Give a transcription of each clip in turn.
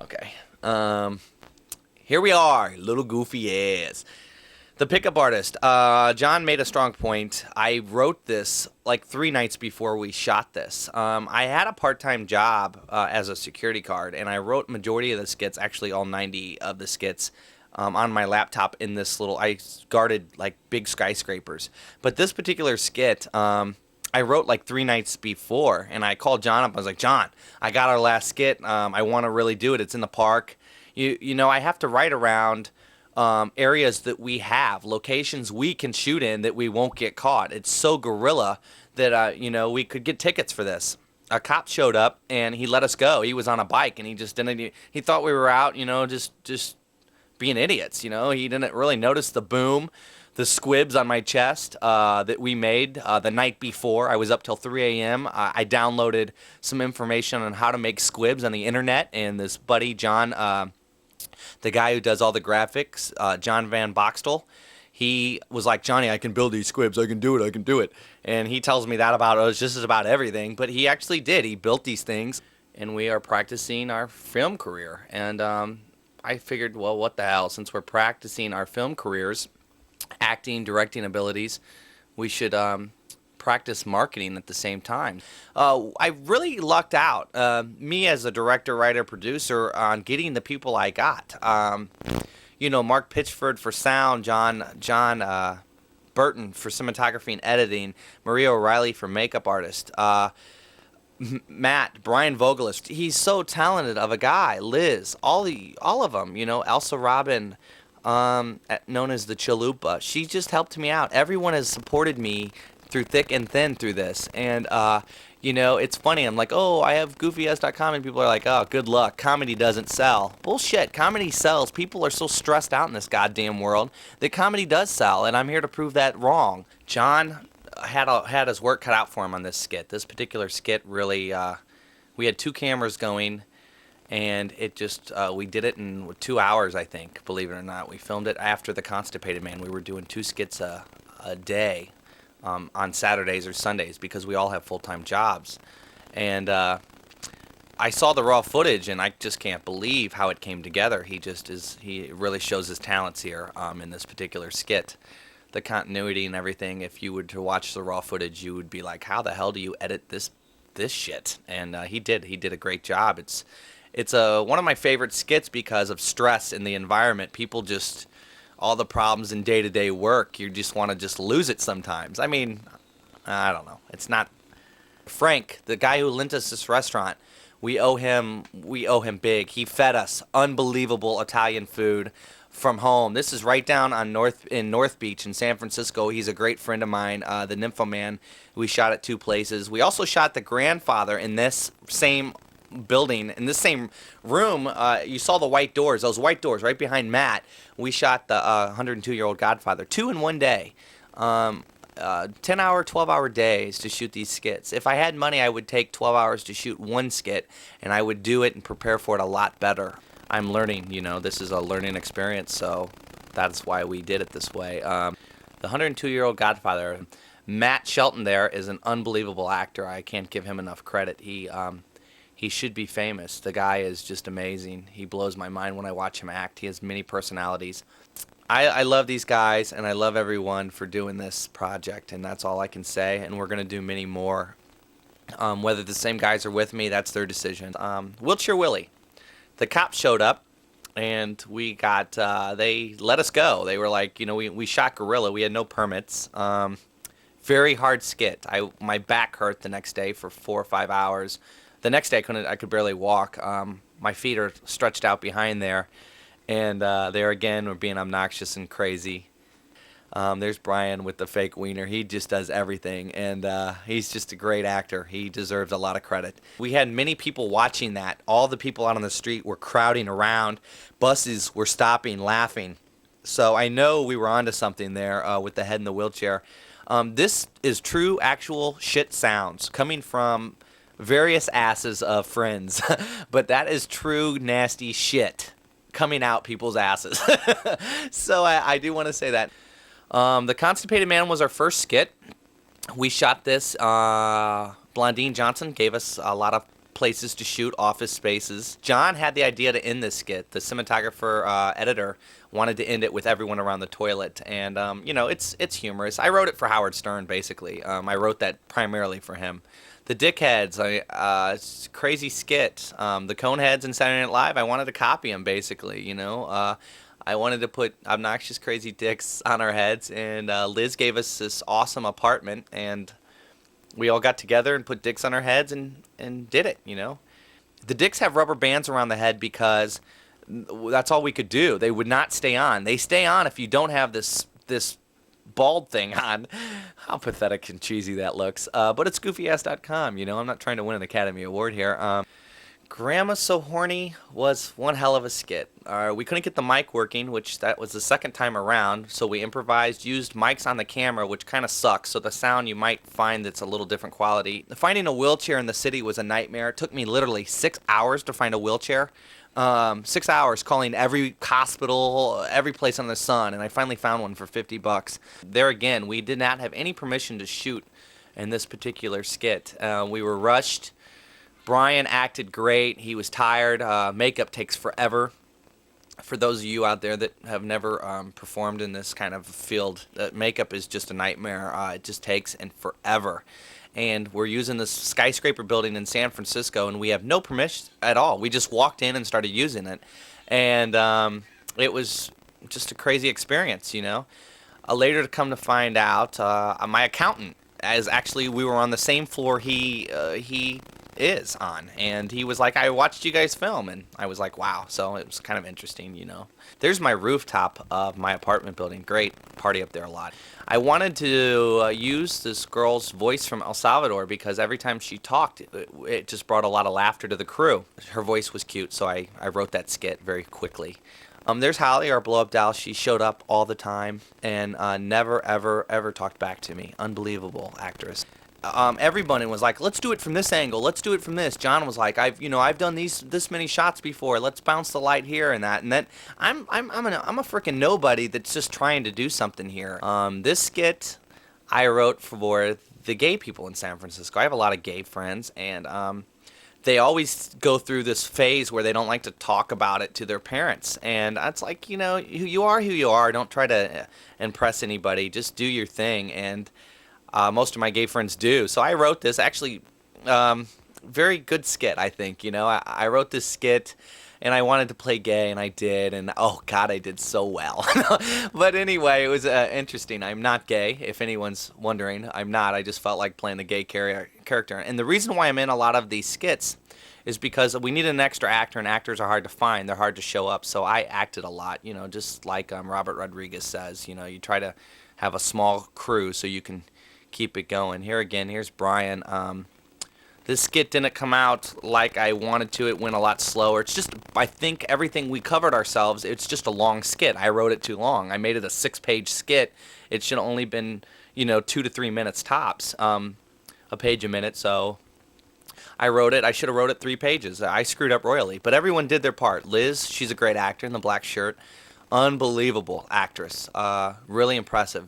Okay. Here we are, little goofy ass. The pickup artist. John made a strong point. I wrote this like 3 nights before we shot this. I had a part-time job as a security guard, and I wrote majority of the skits, actually all 90 of the skits, on my laptop in this little. I guarded like big skyscrapers, but this particular skit. I wrote like 3 nights before, and I called John up. I was like, John, I got our last skit. I want to really do it. It's in the park. You know, I have to write around areas that we have, locations we can shoot in that we won't get caught. It's so guerrilla that, you know, we could get tickets for this. A cop showed up, and he let us go. He was on a bike, and he just didn't, he thought we were out, you know, just being idiots, you know. He didn't really notice the boom, the squibs on my chest that we made the night before. I was up till 3 a.m. I downloaded some information on how to make squibs on the internet, and this buddy, John, the guy who does all the graphics, John Van Boxtel, he was like, Johnny, I can build these squibs. I can do it. And he tells me that about us, just about everything. But he actually did. He built these things, and we are practicing our film career. And I figured, well, what the hell? Since we're practicing our film careers, acting, directing abilities, we should practice marketing at the same time. I really lucked out, me as a director, writer, producer, on getting the people I got. You know, Mark Pitchford for sound, John Burton for cinematography and editing, Maria O'Reilly for makeup artist, Matt, Brian Vogelist. He's so talented of a guy. Liz, all of them. You know, Elsa Robin, known as the Chalupa. She just helped me out. Everyone has supported me through thick and thin through this. And, you know, it's funny. I'm like, oh, I have GoofyAss.com, and people are like, oh, good luck. Comedy doesn't sell. Bullshit. Comedy sells. People are so stressed out in this goddamn world that comedy does sell, and I'm here to prove that wrong. John had his work cut out for him on this skit. This particular skit really, we had 2 cameras going, and it just, we did it in 2 hours, I think, believe it or not. We filmed it after The Constipated Man. We were doing 2 skits a day. On Saturdays or Sundays, because we all have full-time jobs. And I saw the raw footage, and I just can't believe how it came together. He really shows his talents here in this particular skit. The continuity and everything, if you were to watch the raw footage, you would be like, how the hell do you edit this shit? And he did a great job. It's one of my favorite skits because of stress in the environment. People just, all the problems in day-to-day work, you just want to just lose it sometimes. I mean, I don't know. It's not Frank, the guy who lent us this restaurant. We owe him big. He fed us unbelievable Italian food from home. This is right down on North Beach in San Francisco. He's a great friend of mine, the Nymphoman. We shot at 2 places. We also shot The Grandfather in this same building, in this same room. You saw the white doors, those white doors right behind Matt. We shot the 102-year-old Godfather 2 in one day. 10-hour, 12-hour days to shoot these skits. If I had money, I would take 12 hours to shoot one skit, and I would do it and prepare for it a lot better. I'm learning, you know, this is a learning experience, so that's why we did it this way. The 102-year-old Godfather, Matt Shelton there is an unbelievable actor. I can't give him enough credit. He should be famous. The guy is just amazing. He blows my mind when I watch him act. He has many personalities. I love these guys, and I love everyone for doing this project, and that's all I can say, and we're going to do many more. Whether the same guys are with me, that's their decision. Wheelchair Willie. The cops showed up, and we got, they let us go. They were like, you know, we shot guerrilla. We had no permits. Very hard skit. My back hurt the next day for 4 or 5 hours. The next day I could barely walk. My feet are stretched out behind there, and there again we're being obnoxious and crazy. There's Brian with the fake wiener. He just does everything, and he's just a great actor. He deserves a lot of credit. We had many people watching that. All the people out on the street were crowding around. Buses were stopping, laughing. So I know we were onto something there with the head in the wheelchair. This is true, actual shit sounds coming from various asses of friends, but that is true nasty shit coming out people's asses. So I do want to say that. The Constipated Man was our first skit. We shot this. Blondine Johnson gave us a lot of places to shoot, office spaces. John had the idea to end this skit. The cinematographer, editor, wanted to end it with everyone around the toilet, and you know, it's humorous. I wrote it for Howard Stern, basically. I wrote that primarily for him. The Dickheads, it's a crazy skit. The Coneheads in Saturday Night Live, I wanted to copy them, basically, you know. I wanted to put obnoxious, crazy dicks on our heads, and Liz gave us this awesome apartment, and we all got together and put dicks on our heads and did it, you know. The dicks have rubber bands around the head because that's all we could do. They would not stay on. They stay on if you don't have this bald thing on. How pathetic and cheesy that looks. But it's GoofyAss.com, you know. I'm not trying to win an Academy Award here. Grandma So Horny was one hell of a skit. We couldn't get the mic working, which that was the second time around, so we improvised, used mics on the camera, which kind of sucks, so the sound you might find that's a little different quality. Finding a wheelchair in the city was a nightmare. It took me literally 6 hours to find a wheelchair. 6 hours calling every hospital, every place on the sun, and I finally found one for $50. There again, we did not have any permission to shoot in this particular skit. We were rushed. Brian acted great. He was tired. Makeup takes forever. For those of you out there that have never performed in this kind of field, makeup is just a nightmare. It just takes forever. And we're using this skyscraper building in San Francisco, and we have no permission at all. We just walked in and started using it. And it was just a crazy experience, you know. Later to come to find out, my accountant, as actually we were on the same floor he is on, and he was like, I watched you guys film, and I was like, wow. So it was kind of interesting, you know. There's my rooftop of my apartment building. Great, party up there a lot. I wanted to use this girl's voice from El Salvador because every time she talked, it just brought a lot of laughter to the crew. Her voice was cute, so I wrote that skit very quickly. There's Holly, our blow-up doll. She showed up all the time and never, ever, ever talked back to me. Unbelievable actress. Everyone was like, let's do it from this angle. Let's do it from this. John was like, I've done this many shots before. Let's bounce the light here and that. And then I'm a freaking nobody that's just trying to do something here. This skit I wrote for the gay people in San Francisco. I have a lot of gay friends, and they always go through this phase where they don't like to talk about it to their parents. And it's like, you know, you are who you are. Don't try to impress anybody. Just do your thing. And most of my gay friends do. So I wrote this, actually, very good skit, I think. You know, I wrote this skit, and I wanted to play gay, and I did, and oh God, I did so well. But anyway, it was interesting. I'm not gay, if anyone's wondering. I'm not. I just felt like playing the gay character. And the reason why I'm in a lot of these skits is because we need an extra actor, and actors are hard to find. They're hard to show up, so I acted a lot, you know, just like Robert Rodriguez says. You know, you try to have a small crew so you can keep it going. Here again, here's Brian. This skit didn't come out like I wanted to. It went a lot slower. It's just, I think everything we covered ourselves, it's just a long skit. I wrote it too long. I made it a 6-page skit. It should have only been, you know, 2 to 3 minutes tops. A page a minute, so I wrote it. I should have wrote it 3 pages. I screwed up royally, but everyone did their part. Liz, she's a great actor in the black shirt. Unbelievable actress. Really impressive.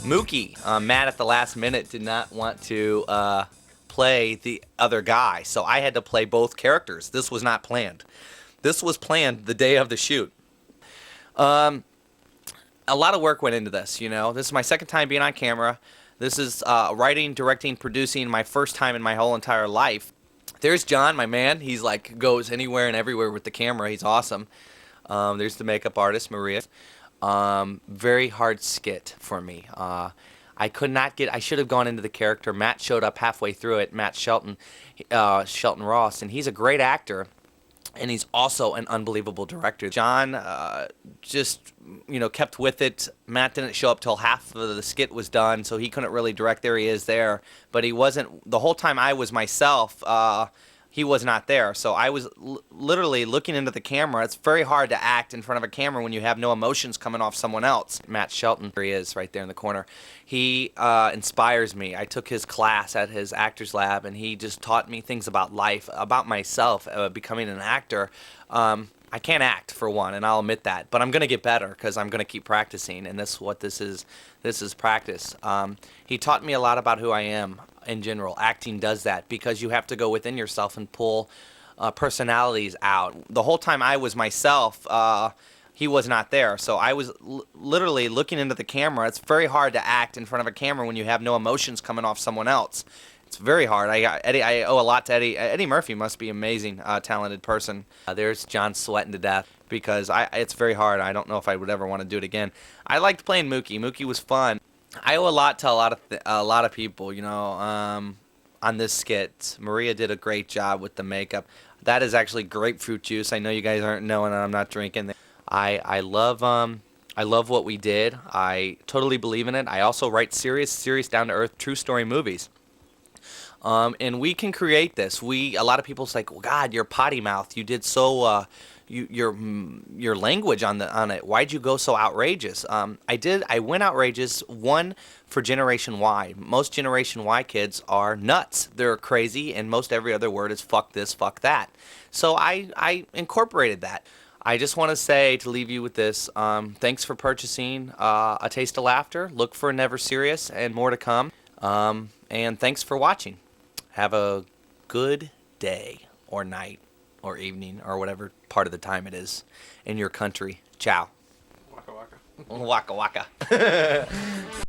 Mookie, Matt at the last minute did not want to play the other guy, so I had to play both characters. This was not planned. This was planned the day of the shoot. A lot of work went into this, you know. This is my second time being on camera. This is writing, directing, producing, my first time in my whole entire life. There's John, my man. He's like goes anywhere and everywhere with the camera. He's awesome. There's the makeup artist, Maria. Very hard skit for me. I could not get, I should have gone into the character. Matt showed up halfway through it, Matt Shelton Ross, and he's a great actor, and he's also an unbelievable director. John just, you know, kept with it. Matt didn't show up till half of the skit was done, so he couldn't really direct. There he is there, but he wasn't, the whole time I was myself, he was not there. So I was literally looking into the camera. It's very hard to act in front of a camera when you have no emotions coming off someone else. Matt Shelton, there he is right there in the corner. He inspires me. I took his class at his actor's lab, and he just taught me things about life, about myself, becoming an actor. I can't act, for one, and I'll admit that. But I'm going to get better because I'm going to keep practicing, and this is what this is. This is practice. He taught me a lot about who I am. in general. Acting does that because you have to go within yourself and pull personalities out. The whole time I was myself, he was not there. So I was literally looking into the camera. It's very hard to act in front of a camera when you have no emotions coming off someone else. It's very hard. I owe a lot to Eddie. Eddie Murphy must be an amazing, talented person. There's John sweating to death because it's very hard. I don't know if I would ever want to do it again. I liked playing Mookie. Mookie was fun. I owe a lot to a lot of people, you know, on this skit. Maria did a great job with the makeup. That is actually grapefruit juice. I know you guys aren't knowing that I'm not drinking. I love what we did. I totally believe in it. I also write serious, down to earth, true story movies. And we can create this. A lot of people say, well, God, you're potty mouth. You did so. Your language on it. Why'd you go so outrageous? I went outrageous. One, for Generation Y. Most Generation Y kids are nuts. They're crazy, and most every other word is fuck this, fuck that. So I incorporated that. I just want to say, to leave you with this, thanks for purchasing A Taste of Laughter. Look for Never Serious and more to come. And thanks for watching. Have a good day or night or evening or whatever part of the time it is in your country. Ciao. Waka waka. Waka waka.